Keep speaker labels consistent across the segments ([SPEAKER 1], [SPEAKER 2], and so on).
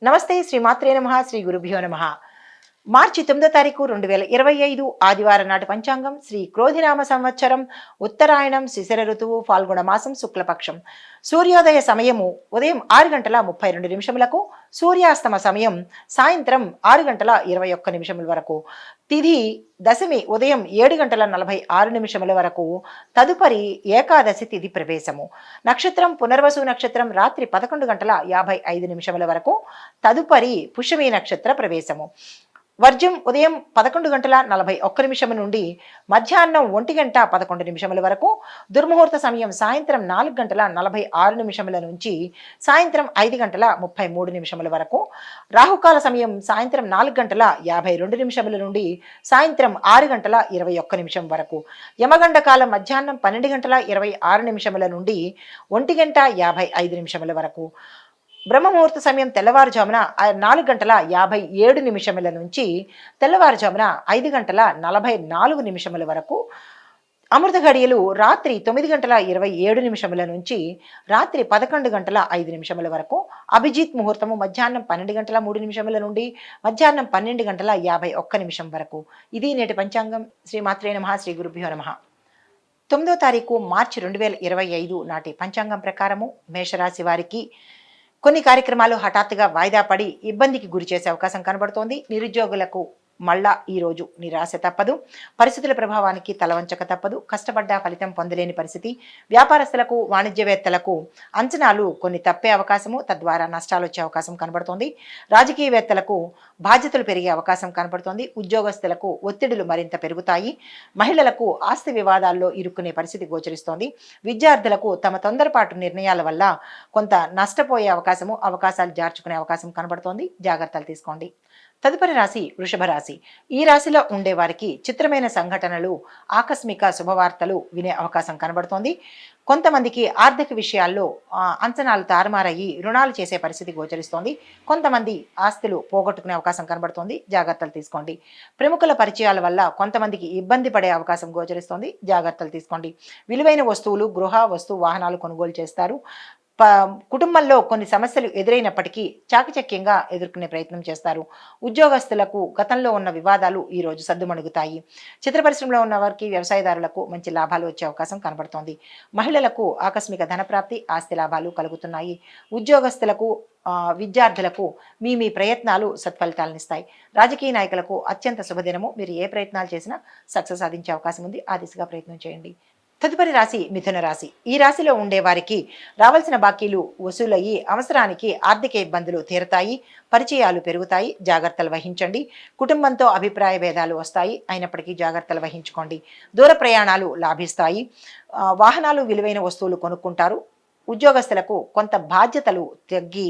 [SPEAKER 1] నమస్తే శ్రీమాత్రే నమః శ్రీ గురుభ్యో నమః. మార్చి 9వ తారీఖు 2025 ఆదివారం నాటి పంచాంగం శ్రీ క్రోధినామ సంవత్సరం ఉత్తరాయణం శిశిర ఋతువు ఫాల్గుణ మాసం శుక్లపక్షం. సూర్యోదయ సమయము ఉదయం 6:32 సూర్యాస్తమ సమయం సాయంత్రం 6:21 వరకు. తిథి దశమి ఉదయం 7:46 వరకు. తదుపరి ఏకాదశి తిథి ప్రవేశము. నక్షత్రం పునర్వసు నక్షత్రం రాత్రి 11:55 వరకు. తదుపరి పుష్యమి నక్షత్ర ప్రవేశము. వర్జం ఉదయం 11:41 నుండి మధ్యాహ్నం 1:11 వరకు. దుర్ముహూర్త సమయం సాయంత్రం 4:46 నుంచి సాయంత్రం 5:33 వరకు. రాహుకాల సమయం సాయంత్రం 4:52 నుండి సాయంత్రం 6:21 వరకు. యమగండ కాలం మధ్యాహ్నం 12:26 నుండి 1:55 వరకు. బ్రహ్మముహూర్త సమయం తెల్లవారుజామున 4:57 నుంచి తెల్లవారుజామున 5:44 వరకు. అమృత ఘడియలు రాత్రి 9:27 నుంచి రాత్రి 11:05 వరకు. అభిజిత్ ముహూర్తము మధ్యాహ్నం 12:03 నుండి మధ్యాహ్నం 12:51 వరకు. ఇది నేటి పంచాంగం. శ్రీమాత్రే నమః శ్రీ గురుభ్యో నమః. 9వ తారీఖు మార్చి 2025 నాటి పంచాంగం ప్రకారము మేషరాశి వారికి కొన్ని కార్యక్రమాలు హఠాత్తుగా వాయిదా పడి ఇబ్బందికి గురి చేసే అవకాశం కనబడుతోంది. నిరుద్యోగులకు మళ్ళా ఈరోజు నిరాశ తప్పదు. పరిస్థితుల ప్రభావానికి తలవంచక తప్పదు. కష్టపడ్డ ఫలితం పొందలేని పరిస్థితి. వ్యాపారస్తులకు వాణిజ్యవేత్తలకు అంచనాలు కొన్ని తప్పే అవకాశము, తద్వారా నష్టాలు వచ్చే అవకాశం కనబడుతోంది. రాజకీయవేత్తలకు బాధ్యతలు పెరిగే అవకాశం కనబడుతోంది. ఉద్యోగస్తులకు ఒత్తిడులు మరింత పెరుగుతాయి. మహిళలకు ఆస్తి వివాదాల్లో ఇరుక్కునే పరిస్థితి గోచరిస్తోంది. విద్యార్థులకు తమ తొందరపాటు నిర్ణయాల వల్ల కొంత నష్టపోయే అవకాశాలు జార్చుకునే అవకాశం కనబడుతోంది. జాగ్రత్తలు తీసుకోండి. తదుపరి రాశి వృషభ రాశి. ఈ రాశిలో ఉండే వారికి చిత్రమైన సంఘటనలు, ఆకస్మిక శుభవార్తలు వినే అవకాశం కనబడుతోంది. కొంతమందికి ఆర్థిక విషయాల్లో అంచనాలు తారుమారయ్యి రుణాలు చేసే పరిస్థితి గోచరిస్తోంది. కొంతమంది ఆస్తులు పోగొట్టుకునే అవకాశం కనబడుతోంది. జాగ్రత్తలు తీసుకోండి. ప్రముఖుల పరిచయాల వల్ల కొంతమందికి ఇబ్బంది పడే అవకాశం గోచరిస్తోంది. జాగ్రత్తలు తీసుకోండి. విలువైన వస్తువులు, గృహ వస్తు వాహనాలు కొనుగోలు చేస్తారు. కుటుంబంలో కొన్ని సమస్యలు ఎదురైనప్పటికీ చాకచక్యంగా ఎదుర్కొనే ప్రయత్నం చేస్తారు. ఉద్యోగస్తులకు గతంలో ఉన్న వివాదాలు ఈ రోజు సద్దుమణుగుతాయి. చిత్ర పరిశ్రమలో ఉన్న వారికి, వ్యవసాయదారులకు మంచి లాభాలు వచ్చే అవకాశం కనబడుతోంది. మహిళలకు ఆకస్మిక ధనప్రాప్తి, ఆస్తి లాభాలు కలుగుతున్నాయి. ఉద్యోగస్తులకు విద్యార్థులకు మీ ప్రయత్నాలు సత్ఫలితాలనిస్తాయి. రాజకీయ నాయకులకు అత్యంత శుభదినము. మీరు ఏ ప్రయత్నాలు చేసినా సక్సెస్ సాధించే అవకాశం ఉంది. ఆ దిశగా ప్రయత్నం చేయండి. తదుపరి రాశి మిథున రాశి. ఈ రాశిలో ఉండే వారికి రావాల్సిన బాకీలు వసూలయ్యి అవసరానికి ఆర్థిక ఇబ్బందులు తీరతాయి. పరిచయాలు పెరుగుతాయి. జాగ్రత్తలు వహించండి. కుటుంబంతో అభిప్రాయ భేదాలు వస్తాయి. అయినప్పటికీ జాగ్రత్తలు వహించుకోండి. దూర ప్రయాణాలు లాభిస్తాయి. వాహనాలు, విలువైన వస్తువులు కొనుక్కుంటారు. ఉద్యోగస్తులకు కొంత బాధ్యతలు తగ్గి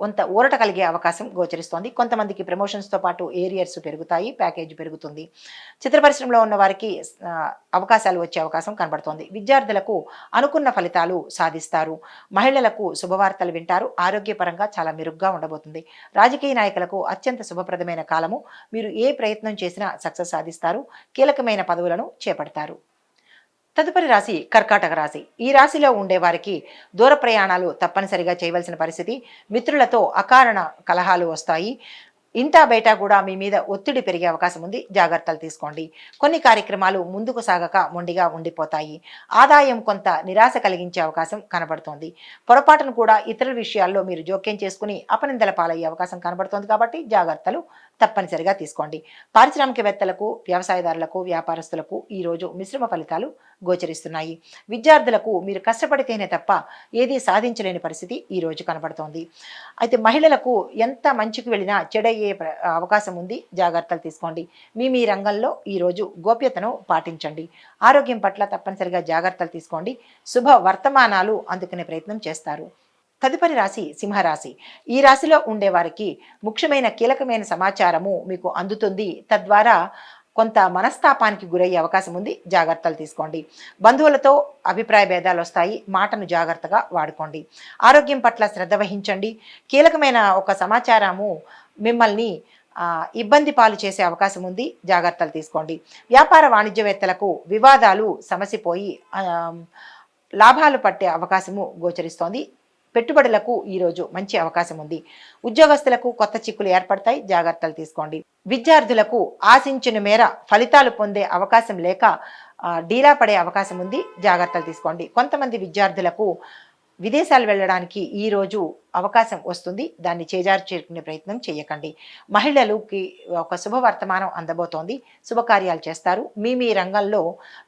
[SPEAKER 1] కొంత ఊరట కలిగే అవకాశం గోచరిస్తోంది. కొంతమందికి ప్రమోషన్స్తో పాటు ఏరియర్స్ పెరుగుతాయి. ప్యాకేజ్ పెరుగుతుంది. చిత్ర పరిశ్రమలో ఉన్న వారికి అవకాశాలు వచ్చే అవకాశం కనబడుతోంది. విద్యార్థులకు అనుకున్న ఫలితాలు సాధిస్తారు. మహిళలకు శుభవార్తలు వింటారు. ఆరోగ్యపరంగా చాలా మెరుగ్గా ఉండబోతుంది. రాజకీయ నాయకులకు అత్యంత శుభప్రదమైన కాలము. మీరు ఏ ప్రయత్నం చేసినా సక్సెస్ సాధిస్తారు. కీలకమైన పదవులను చేపడతారు. తదుపరి రాశి కర్కాటక రాశి. ఈ రాశిలో ఉండే వారికి దూర ప్రయాణాలు తప్పనిసరిగా చేయవలసిన పరిస్థితి. మిత్రులతో అకారణ కలహాలు వస్తాయి. ఇంటా బయట కూడా మీ మీద ఒత్తిడి పెరిగే అవకాశం ఉంది. జాగ్రత్తలు తీసుకోండి. కొన్ని కార్యక్రమాలు ముందుకు సాగక మొండిగా ఉండిపోతాయి. ఆదాయం కొంత నిరాశ కలిగించే అవకాశం కనబడుతోంది. పొరపాటును కూడా ఇతరుల విషయాల్లో మీరు జోక్యం చేసుకుని అపనిందల పాలయ్యే అవకాశం కనబడుతోంది. కాబట్టి జాగ్రత్తలు తప్పనిసరిగా తీసుకోండి. పారిశ్రామికవేత్తలకు, వ్యవసాయదారులకు, వ్యాపారస్తులకు ఈరోజు మిశ్రమ ఫలితాలు గోచరిస్తున్నాయి. విద్యార్థులకు మీరు కష్టపడితేనే తప్ప ఏదీ సాధించలేని పరిస్థితి ఈరోజు కనబడుతోంది. అయితే మహిళలకు ఎంత మంచికి వెళ్ళినా చెడయ్యే అవకాశం ఉంది. జాగ్రత్తలు తీసుకోండి. మీ రంగంలో ఈరోజు గోప్యతను పాటించండి. ఆరోగ్యం పట్ల తప్పనిసరిగా జాగ్రత్తలు తీసుకోండి. శుభ వర్తమానాలు అందుకునే ప్రయత్నం చేస్తారు. తదుపరి రాశి సింహరాశి. ఈ రాశిలో ఉండేవారికి ముఖ్యమైన కీలకమైన సమాచారము మీకు అందుతుంది. తద్వారా కొంత మనస్తాపానికి గురయ్యే అవకాశం ఉంది. జాగ్రత్తలు తీసుకోండి. బంధువులతో అభిప్రాయ భేదాలు వస్తాయి. మాటను జాగ్రత్తగా వాడుకోండి. ఆరోగ్యం పట్ల శ్రద్ధ వహించండి. కీలకమైన ఒక సమాచారము మిమ్మల్ని ఇబ్బంది పాలు చేసే అవకాశం ఉంది. జాగ్రత్తలు తీసుకోండి. వ్యాపార వాణిజ్యవేత్తలకు వివాదాలు సమసిపోయి లాభాలు పట్టే అవకాశము గోచరిస్తోంది. పెట్టుబడులకు ఈరోజు మంచి అవకాశం ఉంది. ఉద్యోగస్తులకు కొత్త చిక్కులు ఏర్పడతాయి, జాగ్రత్తలు తీసుకోండి. విద్యార్థులకు ఆశించిన మేర ఫలితాలు పొందే అవకాశం లేక డీలా పడే అవకాశం ఉంది, జాగ్రత్తలు తీసుకోండి. కొంతమంది విద్యార్థులకు విదేశాలు వెళ్ళడానికి ఈరోజు అవకాశం వస్తుంది, దాన్ని చేజార్చుకునే ప్రయత్నం చేయకండి. మహిళలకి ఒక శుభవర్తమానం అందబోతోంది, శుభకార్యాలు చేస్తారు. మీ రంగంలో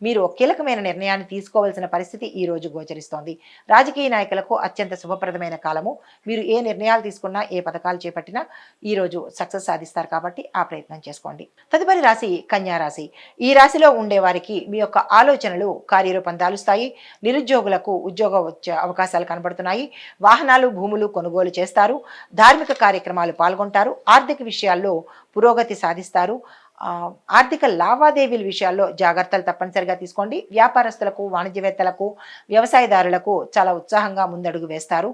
[SPEAKER 1] మీరు ఒక కీలకమైన నిర్ణయాన్ని తీసుకోవాల్సిన పరిస్థితి ఈరోజు గోచరిస్తోంది. రాజకీయ నాయకులకు అత్యంత శుభప్రదమైన కాలము. మీరు ఏ నిర్ణయాలు తీసుకున్నా, ఏ పథకాలు చేపట్టినా ఈరోజు సక్సెస్ సాధిస్తారు కాబట్టి ఆ ప్రయత్నం చేసుకోండి. తదుపరి రాశి కన్యా రాశి. ఈ రాశిలో ఉండే వారికి మీ యొక్క ఆలోచనలు కార్యరూపం దాలుస్తాయి. నిరుద్యోగులకు ఉద్యోగ వచ్చే అవకాశాలు కనబడుతున్నాయి. వాహనాలు, భూములు కొనుగోలు చేస్తారు. ధార్మిక కార్యక్రమాలు పాల్గొంటారు. ఆర్థిక విషయాల్లో పురోగతి సాధిస్తారు. ఆర్థిక లావాదేవీల విషయాల్లో జాగ్రత్తలు తప్పనిసరిగా తీసుకోండి. వ్యాపారస్తులకు, వాణిజ్యవేత్తలకు, వ్యవసాయదారులకు చాలా ఉత్సాహంగా ముందడుగు వేస్తారు.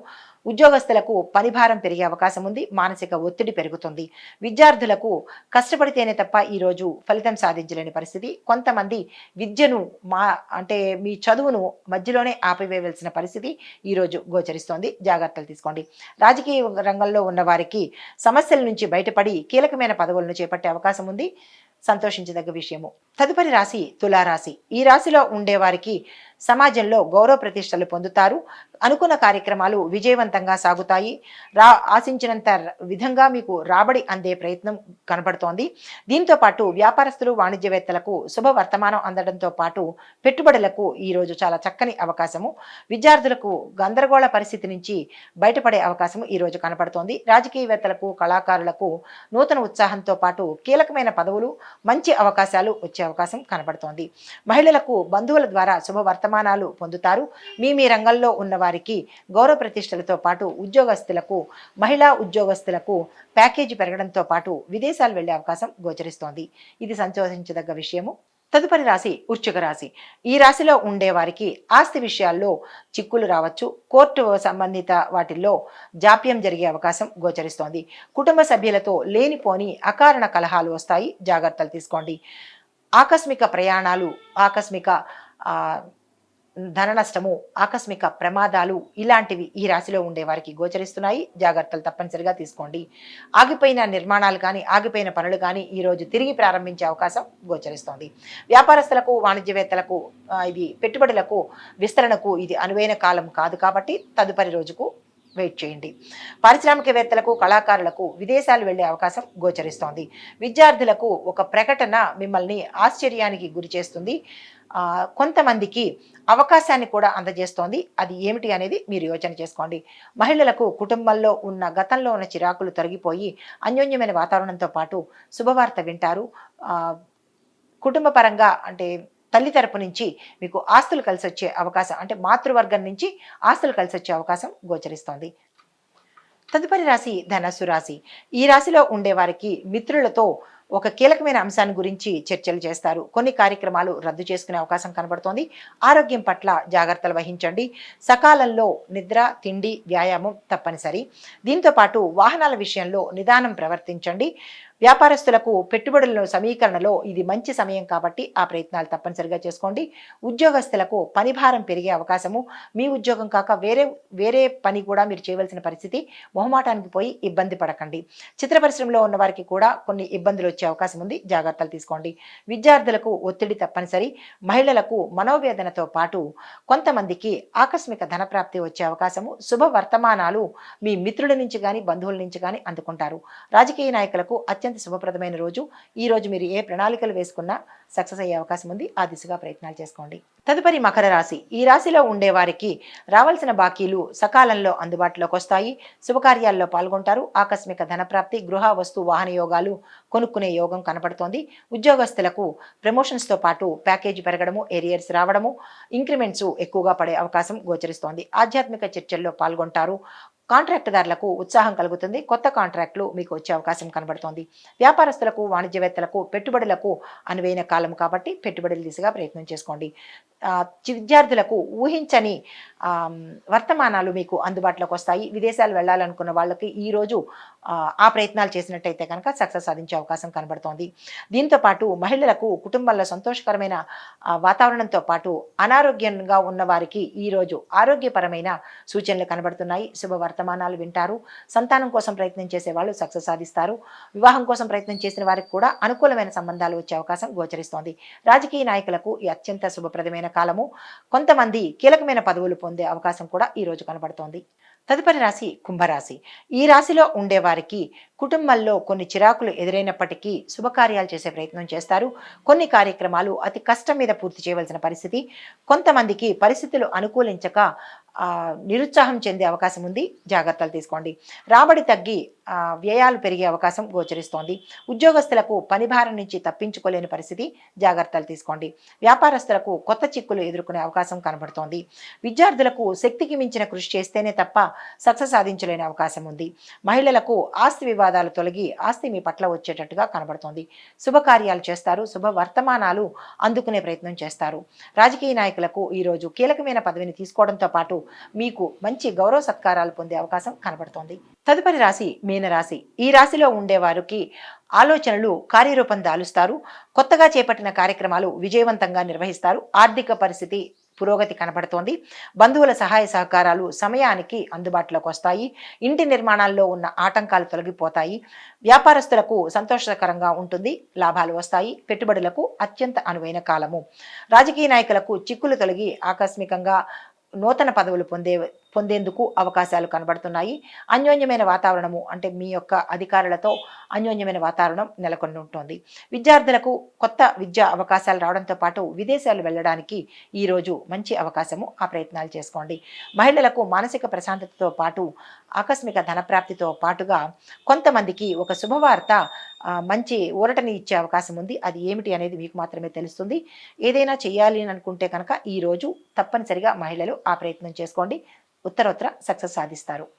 [SPEAKER 1] ఉద్యోగస్తులకు పనిభారం పెరిగే అవకాశం ఉంది, మానసిక ఒత్తిడి పెరుగుతుంది. విద్యార్థులకు కష్టపడితేనే తప్ప ఈరోజు ఫలితం సాధించలేని పరిస్థితి. కొంతమంది విద్యను మీ చదువును మధ్యలోనే ఆపివేయవలసిన పరిస్థితి ఈరోజు గోచరిస్తోంది, జాగ్రత్తలు తీసుకోండి. రాజకీయ రంగంలో ఉన్న వారికి సమస్యల నుంచి బయటపడి కీలకమైన పదవులను చేపట్టే అవకాశం ఉంది, సంతోషించదగ్గ విషయము. తదుపరి రాశి తులారాశి. ఈ రాశిలో ఉండేవారికి సమాజంలో గౌరవ ప్రతిష్టలు పొందుతారు. అనుకున్న కార్యక్రమాలు విజయవంతంగా సాగుతాయి. ఆశించినంత విధంగా మీకు రాబడి అందే ప్రయత్నం కనబడుతోంది. దీంతో పాటు వ్యాపారస్తులు, వాణిజ్యవేత్తలకు శుభ వర్తమానం అందడంతో పాటు పెట్టుబడులకు ఈరోజు చాలా చక్కని అవకాశము. విద్యార్థులకు గందరగోళ పరిస్థితి నుంచి బయటపడే అవకాశము ఈరోజు కనబడుతోంది. రాజకీయవేత్తలకు, కళాకారులకు నూతన ఉత్సాహంతో పాటు కీలకమైన పదవులు, మంచి అవకాశాలు వచ్చే అవకాశం కనబడుతోంది. మహిళలకు బంధువుల ద్వారా శుభ వర్తమానాలు పొందుతారు. మీ రంగంలో ఉన్న వారికి గౌరవ ప్రతిష్టలతో పాటు ఉద్యోగస్తులకు, మహిళా ఉద్యోగస్తులకు ప్యాకేజీ పెరగడంతో పాటు విదేశాలు వెళ్లే అవకాశం గోచరిస్తోంది. ఇది సంతోషించదగ్గ విషయము. తదుపరి రాశి వృశ్చిక రాశి. ఈ రాశిలో ఉండే వారికి ఆస్తి విషయాల్లో చిక్కులు రావచ్చు. కోర్టు సంబంధిత వాటిల్లో జాప్యం జరిగే అవకాశం గోచరిస్తోంది. కుటుంబ సభ్యులతో లేనిపోని అకారణ కలహాలు వస్తాయి, జాగ్రత్తలు తీసుకోండి. ఆకస్మిక ప్రయాణాలు, ఆకస్మిక ధన నష్టము, ఆకస్మిక ప్రమాదాలు ఇలాంటివి ఈ రాశిలో ఉండే వారికి గోచరిస్తున్నాయి, జాగ్రత్తలు తప్పనిసరిగా తీసుకోండి. ఆగిపోయిన నిర్మాణాలు కానీ, ఆగిపోయిన పనులు కానీ ఈరోజు తిరిగి ప్రారంభించే అవకాశం గోచరిస్తోంది. వ్యాపారస్తులకు, వాణిజ్యవేత్తలకు, ఇది పెట్టుబడులకు, విస్తరణకు ఇది అనువైన కాలం కాదు కాబట్టి తదుపరి రోజుకు వెయిట్ చేయండి. పారిశ్రామికవేత్తలకు, కళాకారులకు విదేశాలు వెళ్లే అవకాశం గోచరిస్తోంది. విద్యార్థులకు ఒక ప్రకటన మిమ్మల్ని ఆశ్చర్యానికి గురి చేస్తుంది. కొంతమందికి అవకాశాన్ని కూడా అందజేస్తోంది. అది ఏమిటి అనేది మీరు యోచన చేసుకోండి. మహిళలకు కుటుంబంలో ఉన్న గతంలో ఉన్న చిరాకులు తొలగిపోయి అన్యోన్యమైన వాతావరణంతో పాటు శుభవార్త వింటారు. కుటుంబ పరంగా తల్లి తరపు నుంచి మీకు ఆస్తులు కలిసి వచ్చే అవకాశం, మాతృవర్గం నుంచి ఆస్తులు కలిసి వచ్చే అవకాశం గోచరిస్తోంది. తదుపరి రాశి ధనస్సు రాశి. ఈ రాశిలో ఉండే వారికి మిత్రులతో ఒక కీలకమైన అంశాన్ని గురించి చర్చలు చేస్తారు. కొన్ని కార్యక్రమాలు రద్దు చేసుకునే అవకాశం కనబడుతోంది. ఆరోగ్యం పట్ల జాగ్రత్తలు వహించండి. సకాలంలో నిద్ర, తిండి, వ్యాయామం తప్పనిసరి. దీంతో పాటు వాహనాల విషయంలో నిదానం ప్రవర్తించండి. వ్యాపారస్తులకు పెట్టుబడుల సమీకరణలో ఇది మంచి సమయం కాబట్టి ఆ ప్రయత్నాలు తప్పనిసరిగా చేసుకోండి. ఉద్యోగస్తులకు పనిభారం పెరిగే అవకాశము, మీ ఉద్యోగం కాక వేరే పని కూడా మీరు చేయవలసిన పరిస్థితి, మొహమాటానికి పోయి ఇబ్బంది పడకండి. చిత్ర పరిశ్రమలో ఉన్న వారికి కూడా కొన్ని ఇబ్బందులు వచ్చే అవకాశం ఉంది, జాగ్రత్తలు తీసుకోండి. విద్యార్థులకు ఒత్తిడి తప్పనిసరి. మహిళలకు మనోవేదనతో పాటు కొంతమందికి ఆకస్మిక ధనప్రాప్తి వచ్చే అవకాశము, శుభ వర్తమానాలు మీ మిత్రుల నుంచి కానీ, బంధువుల నుంచి కానీ అందుకుంటారు. రాజకీయ నాయకులకు అత్యంత శుభప్రదమైన రోజు. ఈ రోజు మీరు ఏ ప్రణాళికలు వేసుకున్నా సక్సెస్ అయ్యే అవకాశం ఉంది, ఆ దిశగా ప్రయత్నాలు చేసుకోండి. తదుపరి మకర రాశి. ఈ రాశిలో ఉండే వారికి రావాల్సిన బాకీలు సకాలంలో అందుబాటులోకి వస్తాయి. శుభకార్యాల్లో పాల్గొంటారు. ఆకస్మిక ధనప్రాప్తి, గృహ, వస్తు, వాహన యోగాలు కొనుక్కునే యోగం కనపడుతోంది. ఉద్యోగస్తులకు ప్రమోషన్స్తో పాటు ప్యాకేజీ పెరగడము, ఏరియర్స్ రావడము, ఇంక్రిమెంట్స్ ఎక్కువగా పడే అవకాశం గోచరిస్తోంది. ఆధ్యాత్మిక చర్చల్లో పాల్గొంటారు. కాంట్రాక్టుదారులకు ఉత్సాహం కలుగుతుంది. కొత్త కాంట్రాక్టులు మీకు వచ్చే అవకాశం కనబడుతోంది. వ్యాపారస్తులకు, వాణిజ్యవేత్తలకు, పెట్టుబడులకు అనువైన కాలం కాబట్టి పెట్టుబడుల దిశగా ప్రయత్నం చేసుకోండి. విద్యార్థులకు ఊహించని వర్తమానాలు మీకు అందుబాటులోకి వస్తాయి. విదేశాలు వెళ్ళాలనుకున్న వాళ్ళకి ఈరోజు ఆ ప్రయత్నాలు చేసినట్టయితే కనుక సక్సెస్ సాధించే అవకాశం కనబడుతోంది. దీంతో పాటు మహిళలకు కుటుంబంలో సంతోషకరమైన వాతావరణంతో పాటు అనారోగ్యంగా ఉన్న వారికి ఈరోజు ఆరోగ్యపరమైన సూచనలు కనబడుతున్నాయి. శుభ వర్తమానాలు వింటారు. సంతానం కోసం ప్రయత్నం చేసే వాళ్ళు సక్సెస్ సాధిస్తారు. వివాహం కోసం ప్రయత్నం చేసిన వారికి కూడా అనుకూలమైన సంబంధాలు వచ్చే అవకాశం గోచరిస్తోంది. రాజకీయ నాయకులకు ఈ అత్యంత శుభప్రదమైన కాలము. కొంతమంది కీలకమైన పదవులు పొందే అవకాశం కూడా ఈ రోజు కనబడుతోంది. తదుపరి రాశి కుంభరాశి. ఈ రాశిలో ఉండేవారికి కుటుంబంలో కొన్ని చిరాకులు ఎదురైనప్పటికీ శుభకార్యాలు చేసే ప్రయత్నం చేస్తారు. కొన్ని కార్యక్రమాలు అతి కష్టం మీద పూర్తి చేయవలసిన పరిస్థితి. కొంతమందికి పరిస్థితులు అనుకూలించక నిరుత్సాహం చెందే అవకాశం ఉంది. జాగ్రత్తలు తీసుకోండి. రాబడి తగ్గి వ్యయాలు పెరిగే అవకాశం గోచరిస్తోంది. ఉద్యోగస్తులకు పని భారం నుంచి తప్పించుకోలేని పరిస్థితి. జాగ్రత్తలు తీసుకోండి. వ్యాపారస్తులకు కొత్త చిక్కులు ఎదుర్కొనే అవకాశం కనబడుతోంది. విద్యార్థులకు శక్తికి మించిన కృషి చేస్తేనే తప్ప సక్సెస్ సాధించలేని అవకాశం ఉంది. మహిళలకు ఆస్తి వివాదాలు తొలగి ఆస్తి మీ పట్ల వచ్చేటట్టుగా కనబడుతోంది. శుభకార్యాలు చేస్తారు. శుభ వర్తమానాలు అందుకునే ప్రయత్నం చేస్తారు. రాజకీయ నాయకులకు ఈరోజు కీలకమైన పదవిని తీసుకోవడంతో పాటు మీకు మంచి గౌరవ సత్కారాలు పొందే అవకాశం కనబడుతోంది. తదుపరి రాశి మీనరాశి. ఈ రాశిలో ఉండేవారికి ఆలోచనలు కార్యరూపం దాలుస్తారు. కొత్తగా చేపట్టిన కార్యక్రమాలు విజయవంతంగా నిర్వహిస్తారు. ఆర్థిక పరిస్థితి పురోగతి కనబడుతోంది. బంధువుల సహాయ సహకారాలు సమయానికి అందుబాటులోకి వస్తాయి. ఇంటి నిర్మాణాల్లో ఉన్న ఆటంకాలు తొలగిపోతాయి. వ్యాపారస్తులకు సంతోషకరంగా ఉంటుంది. లాభాలు వస్తాయి. పెట్టుబడులకు అత్యంత అనువైన కాలము. రాజకీయ నాయకులకు చిక్కులు తొలగి ఆకస్మికంగా నూతన పదవులు పొందేందుకు అవకాశాలు కనబడుతున్నాయి. అన్యోన్యమైన వాతావరణము అంటే మీ యొక్క అధికారులతో అన్యోన్యమైన వాతావరణం నెలకొని ఉంటుంది. విద్యార్థులకు కొత్త విద్యా అవకాశాలు రావడంతో పాటు విదేశాలు వెళ్ళడానికి ఈరోజు మంచి అవకాశము. ఆ ప్రయత్నాలు చేసుకోండి. మహిళలకు మానసిక ప్రశాంతతతో పాటు ఆకస్మిక ధనప్రాప్తితో పాటుగా కొంతమందికి ఒక శుభవార్త మంచి ఊరటని ఇచ్చే అవకాశం ఉంది. అది ఏమిటి అనేది మీకు మాత్రమే తెలుస్తుంది. ఏదైనా చేయాలి అని అనుకుంటే కనుక ఈరోజు తప్పనిసరిగా మహిళలు ఆ ప్రయత్నం చేసుకోండి. ఉత్తరోత్తర సక్సెస్ సాధిస్తారు.